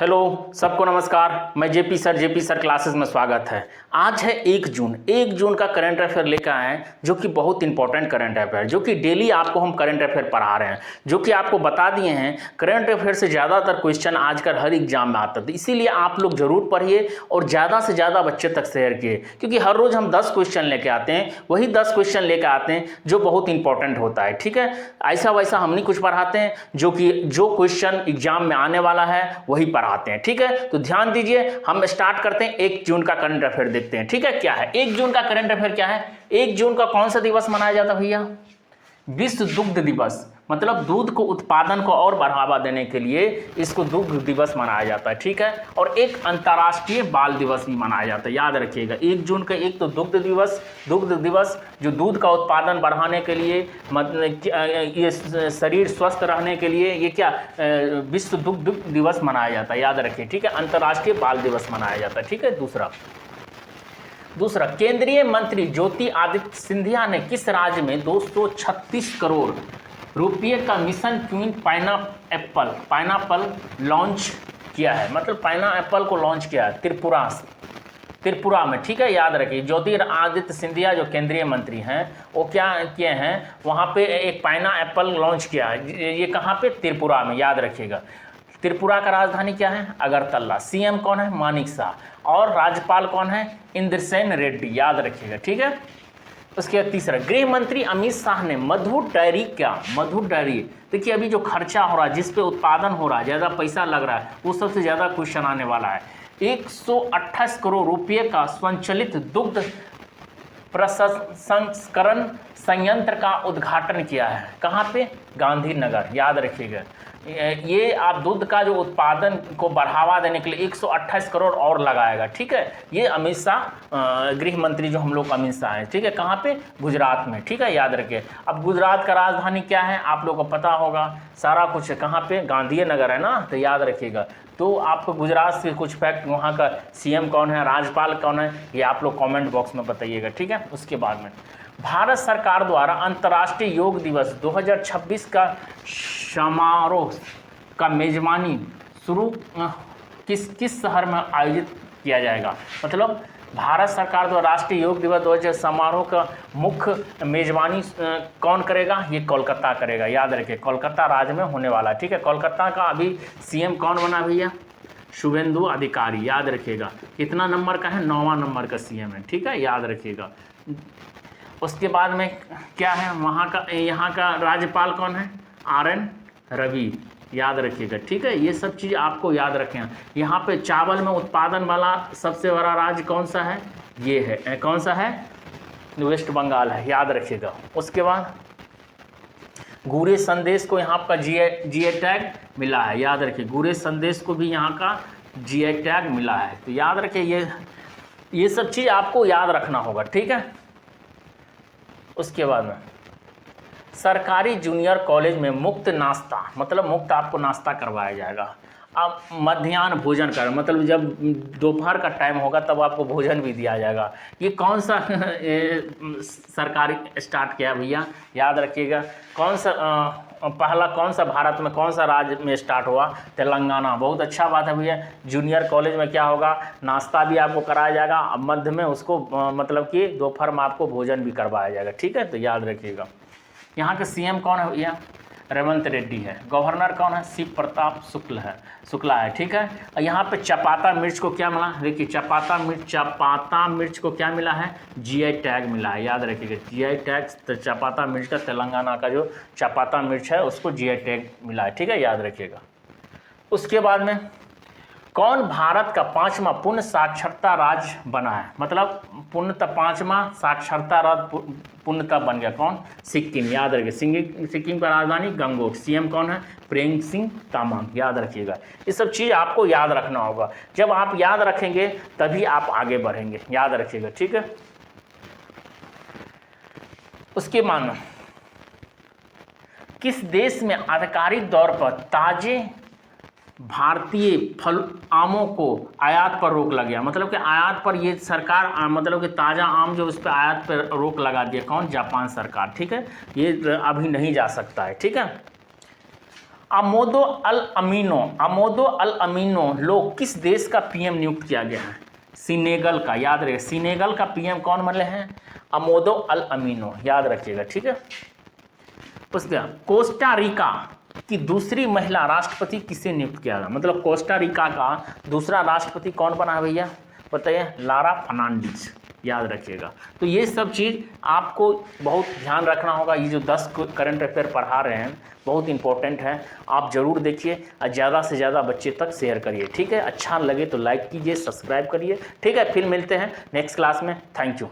Hello, सबको नमस्कार। मैं जेपी सर क्लासेस में स्वागत है। आज है 1 जून का करंट अफेयर लेकर आए हैं, जो कि बहुत इंपॉर्टेंट करंट अफेयर, जो कि डेली आपको हम करंट अफेयर पढ़ा रहे हैं, जो कि आपको बता दिए हैं करंट अफेयर से ज़्यादातर क्वेश्चन आजकल हर एग्जाम में आता है। तो इसीलिए आप लोग जरूर पढ़िए और ज़्यादा से ज़्यादा बच्चे तक शेयर किए, क्योंकि हर रोज़ हम 10 क्वेश्चन लेके आते हैं, वही 10 क्वेश्चन लेके आते हैं जो बहुत इंपॉर्टेंट होता है। ठीक है, ऐसा वैसा हम नहीं कुछ पढ़ाते हैं, जो क्वेश्चन एग्जाम में आने वाला है वही पढ़ाते हैं। ठीक है, तो ध्यान दीजिए, हम स्टार्ट करते हैं 1 जून का करंट अफेयर देखते हैं। ठीक है, क्या है 1 जून का करंट अफेयर? क्या है 1 जून का कौन सा दिवस मनाया जाता है भैया? विश्व दुग्ध दिवस। मतलब दूध को उत्पादन को और बढ़ावा देने के लिए इसको दुग्ध दिवस मनाया जाता है। ठीक है, और एक अंतर्राष्ट्रीय बाल दिवस भी मनाया जाता है, याद रखिएगा। 1 जून का एक तो दुग्ध दिवस जो दूध का उत्पादन बढ़ाने के लिए, मतलब ये शरीर स्वस्थ रहने के लिए, ये क्या विश्व दुग्ध दिवस मनाया जाता है, याद रखिए। ठीक है, अंतर्राष्ट्रीय बाल दिवस मनाया जाता है। ठीक है, दूसरा केंद्रीय मंत्री ज्योति आदित्य सिंधिया ने किस राज्य में 236 करोड़ रुपये का मिशन क्वीन पाइनएप्पल लॉन्च किया है? मतलब पाइनएप्पल को लॉन्च किया है त्रिपुरा में। ठीक है, याद रखिए। ज्योति आदित्य सिंधिया जो केंद्रीय मंत्री हैं, वो क्या किए हैं, वहाँ पे एक पाइनएप्पल लॉन्च किया है। ये कहाँ पे? त्रिपुरा में, याद रखिएगा। त्रिपुरा का राजधानी क्या है? अगरतला। सीएम कौन है? मानिक शाह। और राज्यपाल कौन है? इंद्रसेन रेड्डी, याद रखिएगा। ठीक है, उसके बाद तीसरा, गृह मंत्री अमित शाह ने मधुर डेयरी, देखिए अभी जो खर्चा हो रहा है, जिस पे उत्पादन हो रहा है, ज़्यादा पैसा लग रहा है, वो सबसे ज़्यादा क्वेश्चन आने वाला है। 128 करोड़ रुपये का स्वचालित दुग्ध प्रसंस्करण संयंत्र का उद्घाटन किया है। कहाँ पे? गांधीनगर, याद रखिएगा। ये आप दूध का जो उत्पादन को बढ़ावा देने के लिए 128 करोड़ और लगाएगा। ठीक है, ये अमित शाह, गृह मंत्री जो हम लोग अमित शाह हैं। ठीक है, कहाँ पे? गुजरात में। ठीक है, याद रखिए। अब गुजरात का राजधानी क्या है? आप लोग को पता होगा, सारा कुछ है। कहाँ पे? गांधीनगर है ना, तो याद रखिएगा। तो आपको गुजरात से कुछ फैक्ट, वहाँ का सीएम कौन है, राज्यपाल कौन है, ये आप लोग कमेंट बॉक्स में बताइएगा। ठीक है, उसके बाद में भारत सरकार द्वारा अंतर्राष्ट्रीय योग दिवस 2026 का समारोह का मेजबानी शुरू किस शहर में आयोजित किया जाएगा? मतलब भारत सरकार द्वारा राष्ट्रीय योग दिवस 2026 समारोह का मुख्य मेजबानी कौन करेगा? ये कोलकाता करेगा, याद रखिए। कोलकाता राज्य में होने वाला है। ठीक है, कोलकाता का अभी सीएम कौन बना भैया? शुभेंदु अधिकारी, याद रखिएगा। कितना नंबर का है? 9वां नंबर का सीएम है। ठीक है, याद रखिएगा। उसके बाद में क्या है, यहाँ का राज्यपाल कौन है? RN रवि, याद रखिएगा। ठीक है, ये सब चीज़ आपको याद रखें। यहाँ पे चावल में उत्पादन वाला सबसे बड़ा राज्य कौन सा है? ये है, कौन सा है? वेस्ट बंगाल है, याद रखिएगा। उसके बाद गुरे संदेश को यहाँ का जीआई टैग मिला है, याद रखिए। गुरे संदेश को भी यहाँ का जीआई टैग मिला है, तो याद रखिए। ये सब चीज़ आपको याद रखना होगा। ठीक है, उसके बाद में सरकारी जूनियर कॉलेज में मुफ्त नाश्ता, मतलब मुफ्त आपको नाश्ता करवाया जाएगा। अब मध्याह्न भोजन कर, मतलब जब दोपहर का टाइम होगा तब आपको भोजन भी दिया जाएगा। ये कौन सा सरकारी स्टार्ट किया भैया? याद रखिएगा। पहला कौन सा भारत में, कौन सा राज्य में स्टार्ट हुआ? तेलंगाना। बहुत अच्छा बात है भैया। जूनियर कॉलेज में क्या होगा? नाश्ता भी आपको कराया जाएगा, अब मध्य में उसको मतलब कि दोपहर में आपको भोजन भी करवाया जाएगा। ठीक है, तो याद रखिएगा। यहाँ के सीएम कौन है भैया? रेवंत रेड्डी है। गवर्नर कौन है? शिव प्रताप शुक्ला है। ठीक है, यहाँ पे चपाता मिर्च को क्या मिला? देखिए, चपाता मिर्च को क्या मिला है? जीआई टैग मिला है, याद रखिएगा। जीआई टैग, तो चपाता मिर्च का, तेलंगाना का जो चपाता मिर्च है उसको जीआई टैग मिला है। ठीक है, याद रखिएगा। उसके बाद में कौन भारत का 5वां पूर्ण साक्षरता राज्य बना है? मतलब पूर्णतः 5वां साक्षरता राज्य पूर्णतः बन गया। कौन? सिक्किम, याद रखिए। सिक्किम का राजधानी गंगोट। सीएम कौन है? प्रेम सिंह तामांग, याद रखिएगा। ये सब चीज़ आपको याद रखना होगा। जब आप याद रखेंगे तभी आप आगे बढ़ेंगे, याद रखिएगा। ठीक है, उसके बाद किस देश में आधिकारिक तौर पर ताजे भारतीय फल आमों को आयात पर रोक लग गया? मतलब कि आयात पर ये सरकार, मतलब कि ताज़ा आम जो उस पर आयात पर रोक लगा दिया। कौन? जापान सरकार। ठीक है, ये अभी नहीं जा सकता है। ठीक है, अमोदो अल अमीनो लोग किस देश का पीएम नियुक्त किया गया है? सीनेगल का, याद रखिए सीनेगल का पीएम कौन बने हैं? अमोदो अल अमीनो, याद रखिएगा, ठीक है। उसके बाद कोस्टा रिका की दूसरी महिला राष्ट्रपति किसे नियुक्त किया गया? मतलब कोस्टा रिका का दूसरा राष्ट्रपति कौन बना है भैया, बताइए? लारा फर्नांडीज, याद रखिएगा। तो ये सब चीज़ आपको बहुत ध्यान रखना होगा। ये जो 10 करंट अफेयर पढ़ा रहे हैं बहुत इंपॉर्टेंट है, आप ज़रूर देखिए और ज़्यादा से ज़्यादा बच्चे तक शेयर करिए, ठीक है। अच्छा लगे तो लाइक कीजिए, सब्सक्राइब करिए, ठीक है। फिर मिलते हैं नेक्स्ट क्लास में। Thank you.